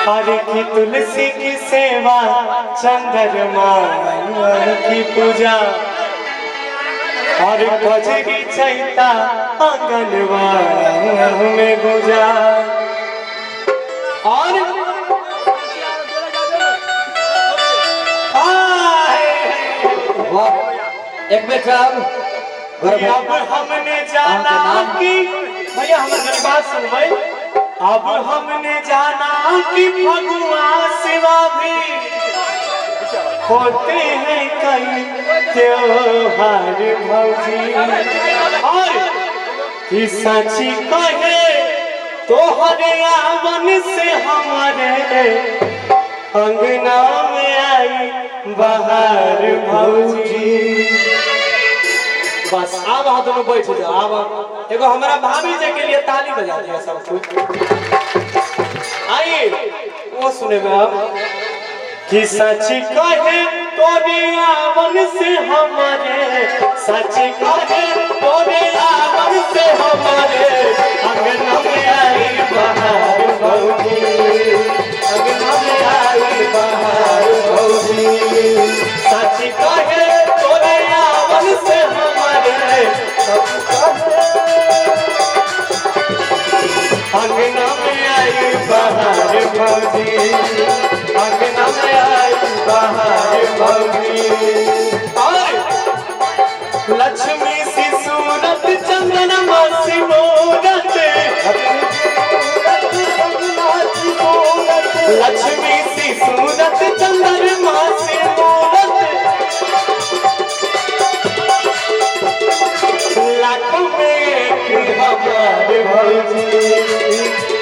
हर की तुलसी की सेवा, चंद्रमा की पूजा, और कजरी चैता आंगनवा में गुजा। और एक मिनट अब हमने जाना कि भैया हमारी बात सुन भाई। अब हमने जाना कि भगवा शिवा भी होते हैं कई त्योहार भौजी। और कि सच्ची कहे तो हरे आवन से हमारे अंगना में आई बहार भौजी। बस अब आप दोनों बैठ जाओ। अब एगो हमारा भाभी जी के लिए ताली बजा दिया सब कुछ। आइए वो सुनेगा आप कि सच कहे तो आवन से हमारे, सच कहे तो आवन से हमारे अंगना में आई बहार भौजी, अंगना में आई बहार भौजी। सच कहे तो आवन से हमारे, अंगना में आई बहार भौजी, अंगना में आई बहार भौजी। और लक्ष्मी सी सूरत चंद्रमा सी मूरत, लक्ष्मी सी सूरत चंद्रमा सी मूरत, लाखों में एक हमारे भौजी,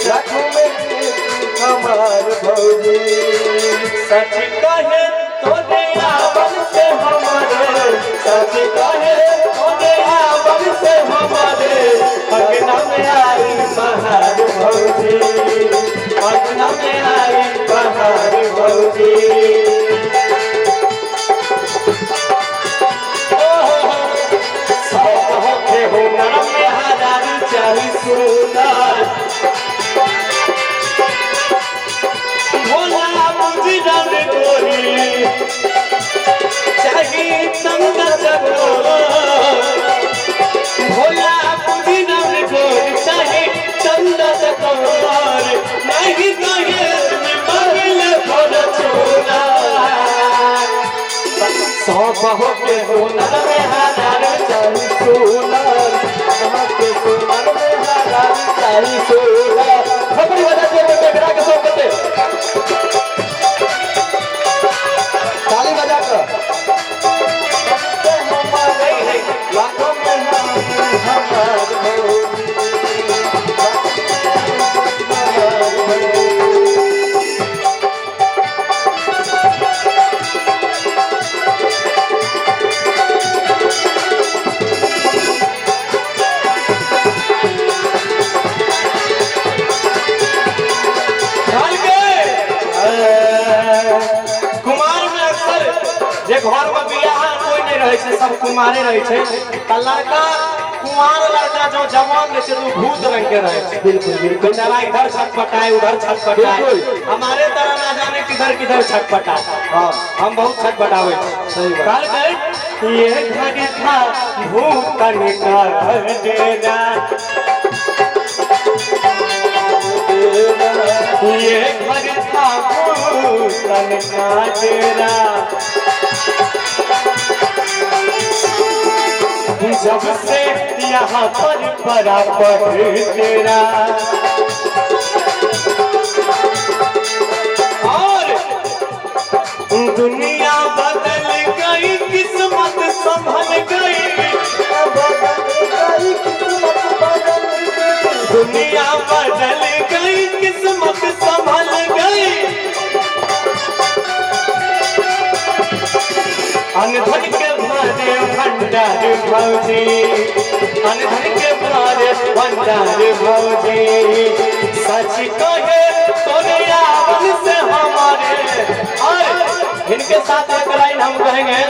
लाखों में एक हमारे भौजी। सच कहे तो आवन से हमारे, सच कहे तो आवन से हमारे अंगना में आई बहार भौजी, अंगना में आई बहार भौजी। भोला मुझे चाहिए चंदा चकोर, भोला मुझे चाहिए चंदा चकोर, नहीं कहे मगल भोला छोला। सौ बहो के हुनर में हजार चालीस सोलर, के सोनर में हजार चालीस सोलर। खबरी बजा के बेगड़ा के सो करते ताली बजा कर लाखों में घर में बियाह कोई नहीं रहे छे, सब कुमारे रहे छे। लड़का कुमार लड़का जो जवान रहे छे तो भूत रंग के रहे छे। बिल्कुल बिल्कुल। बेचारा इधर छटपटाए उधर छटपटाए, हमारे तरह ना जाने किधर किधर छटपटाए। हाँ हम बहुत छटपटावे। सही बात। ये घर था भूतन का डेरा, ये घर था भूतन का डेरा। जब से यहाँ पर पड़ा तेरा, और दुनिया बदल गई किस्मत संभल गई, दुनिया बदल गई किस्मत संभल गई। अनधन के भारे भंडार भौजी, अनधन के भारे भंडार भौजी। सच कहे तो आवन से हमारे। और इनके साथ एक लाइन हम कहेंगे।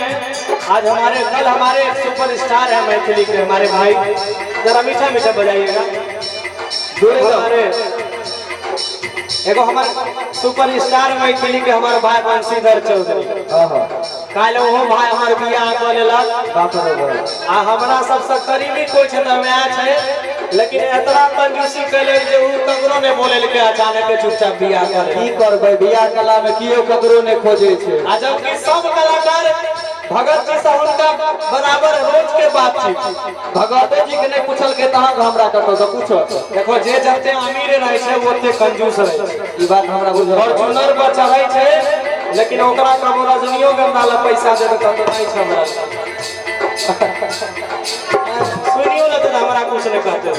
आज हमारे कल हमारे सुपर स्टार है मैथिली के हमारे भाई, जरा मीठा मीठा बजाइएगा। हमारे एगो हमार सुपरस्टार मैथिली के हमार भाई बंशीधर चौधरी काल वो भाई हमार बियाह कर लेलक बाप रे बाप आ हमरा सबसे करीबी कोई छै त मैच है लेकिन एतना कंजूसी कैले जे उ ककरो ने बोले के अचानक के चुपचाप बियाह करे की करबै बियाह कला में कियो ककरो ने खोजे छै आ जबकि सब कलाकार भगत जी से उनका बराबर रोज के बातचीत भगवते जी के नहीं पूछल के तहां हमरा कतो से पूछो देखो जे जते अमीर रहे छै वो ओते कंजूस रहे छै ई बात हमरा बुझल फॉर्च्यूनर पर चढ़ै छै लेकिन ओकरा कबो रजनियो गंगा ला पैसा दे त नहीं छै हमरा सुनियो न त हमरा कुछ नहीं कहते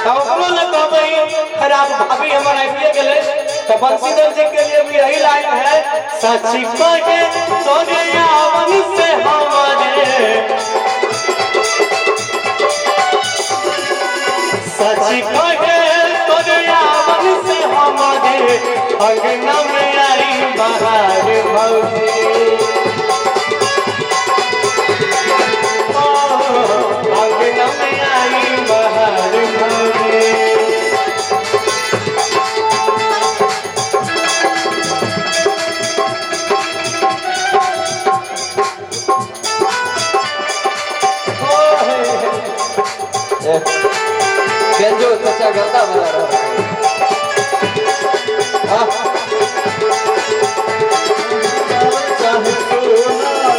तब ओकरो न कहबै खराब भाभी हमर आइए गेले तो बंशीधर जी के लिए भी यही लाइन है सच्ची कहे तोरे यावन से हमारे सच्ची कहे तोरे यावन से हमारे अंगना में आई बाहर भौजी अंगना में आई बाहर भौजी बेंजो चाचा गंदा बना रहा हां चाहे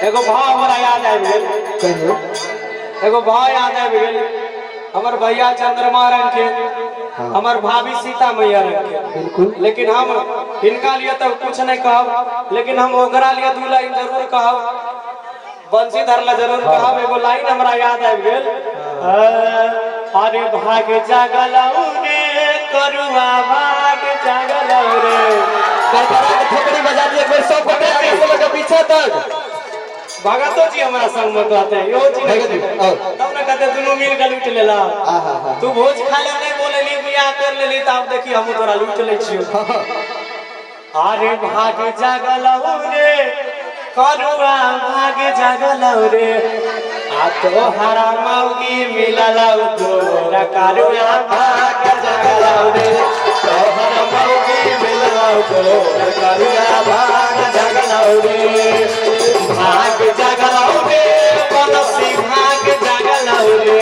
एगो भाव हमारा याद आबि गेल कहियो एगो भाव याद आबि गेल हमर भैया चंद्रमा रंग के हमर भाभी सीता मैया रंग के बिल्कुल लेकिन हम इनका लिए तो कुछ नहीं कहब लेकिन हम ओकरा लिए दू लाइन जरूर कहब बंशीधर ला जरूर कहब एगो लाइन हमरा याद आबि गेल अरे भाग जागलौ रे करुआ भाग जागलौ रे करकरा के ठोकरी बजा दिए एक बार सब को आगे से लेकर पीछे तक भगतो जी हमारा संग में कहते हैं यो जी तब ना कहते दोनों मिल के लूट लेला तू भोज खा ले नहीं बोलेली बियाह कर लेली तब देखी हम तोरा लूट ले छियो अरे भाग जागलौ रे करुआ भाग जागलौ रे आ तो हरा मौगी मिललौ तोरा करुआ भाग जागलौ रे तो हरा मौगी मिललौ तोरा करुआ भाग जागलौ रे भाग जागलौ रे बनसी भाग जागलौ रे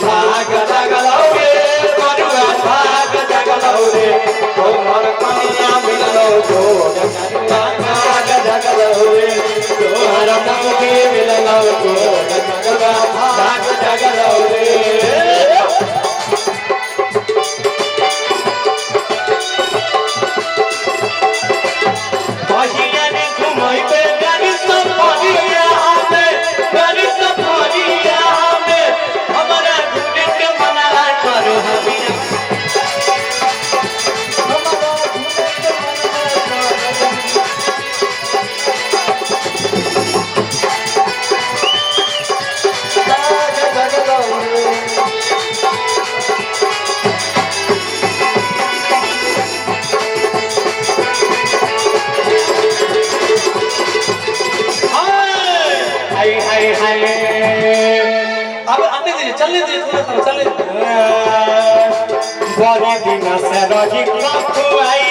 भाग जागलौ रे करुआ भाग जागलौ रे तोहर कन्या मिललौ तोरा करुआ भाग जागलौ रे तोहर मौगी मिललौ तोरा करुआ भाग जागलौ रे चलने दे थोड़ा चलने बड़ी दिन से रही कखुआई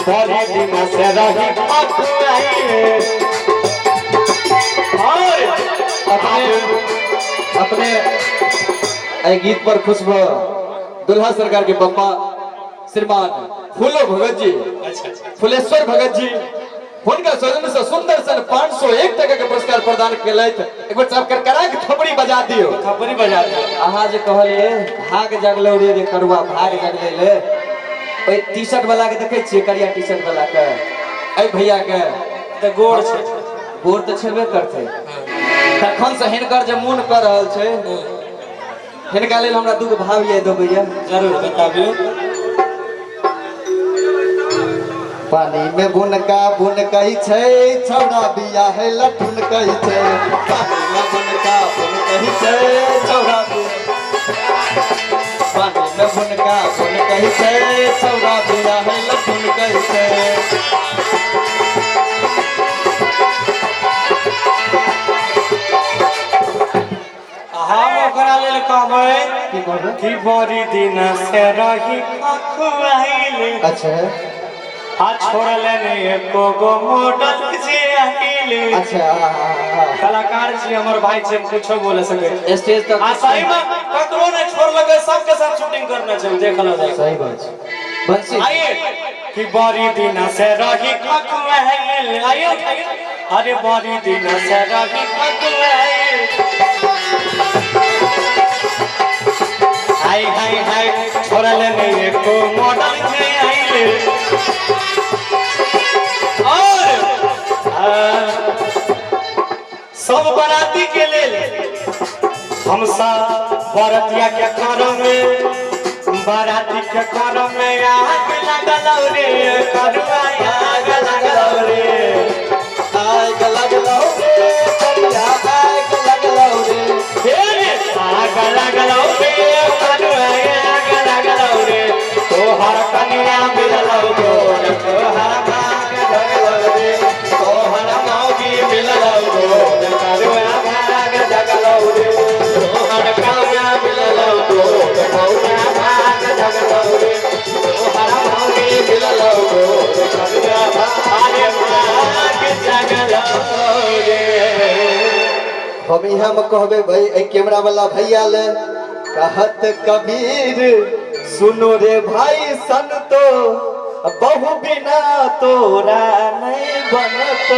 बड़ी दिन से रही कखुआई अपने गीत पर खुश हुआ दुल्हा सरकार के पप्पा श्रीमान फूलो भगत जी फुलेश्वर भगत जी हुनका सौजन्य से सुंदर सन 501 टका के पुरस्कार प्रदान केलथि एक बार सब करकरा के थपड़ी बजा दियो थपड़ी बजा दियो अहाँ जे कहलिए भाग जगलौ रे करुआ भाग जगले ले ओइ टी-शर्ट वाला के देखे छियै करिया टी-शर्ट वाला के ए भैया के त गोड़ छै गोड़ त छेबे करथे तखन से हिनकर जे मन कर रहल छै हिनका लेल हमरा दुगो भाव ये दो भैया जरूर बताबियो। पानी में बुन कही छै छौड़ा बिया है लठुन कही छै पानी में बुन कही छै छौड़ा पानी में बुन कही छै छौड़ा बिया है लठुन कही छै हम ओकरा लेल कहबै कि बड़ी दिन से रही खखुआइले। अच्छा आ छोड़ले ने एको गो मॉडल जे आइले। अच्छा कलाकार छी हमर भाई छै, कुछो बोले सके स्टेज तक आ सही में ककरो ने छोड़ लगे, सबके साथ शूटिंग करना छै, देख लो सही बात छै। बंसी आइए कि बड़ी दिन से रही खखुआइले। आइए अरे बड़ी दिन से रही खखुआइले। हाय हाय हाय छोड़ले ने एको मॉडल जे आइले। और सब बराती के लेल हम सब बरतिया के करम में बाराती के करम में आग लगल रे करुआ आग लगल रे आग लगलौ रे करिया आग लगलौ रे आग लगल रे करुआ आग लगल रे तोहर कनिया मिलल गोर तोहर भाग लगल रे तोहर मौगी मिलल गोर करुआ भाग लगल रे तोहर कनिया मिलल गोर करुआ भाग लगल रे तोहर मौगी मिलल गोर करुआ भाग लगल रे। हम यहाँ में कहबे भाई ए कैमरा वाला भैया ले कहत कबीर सुनो रे भाई सन तो बहु बिना तोरा नहीं बनत।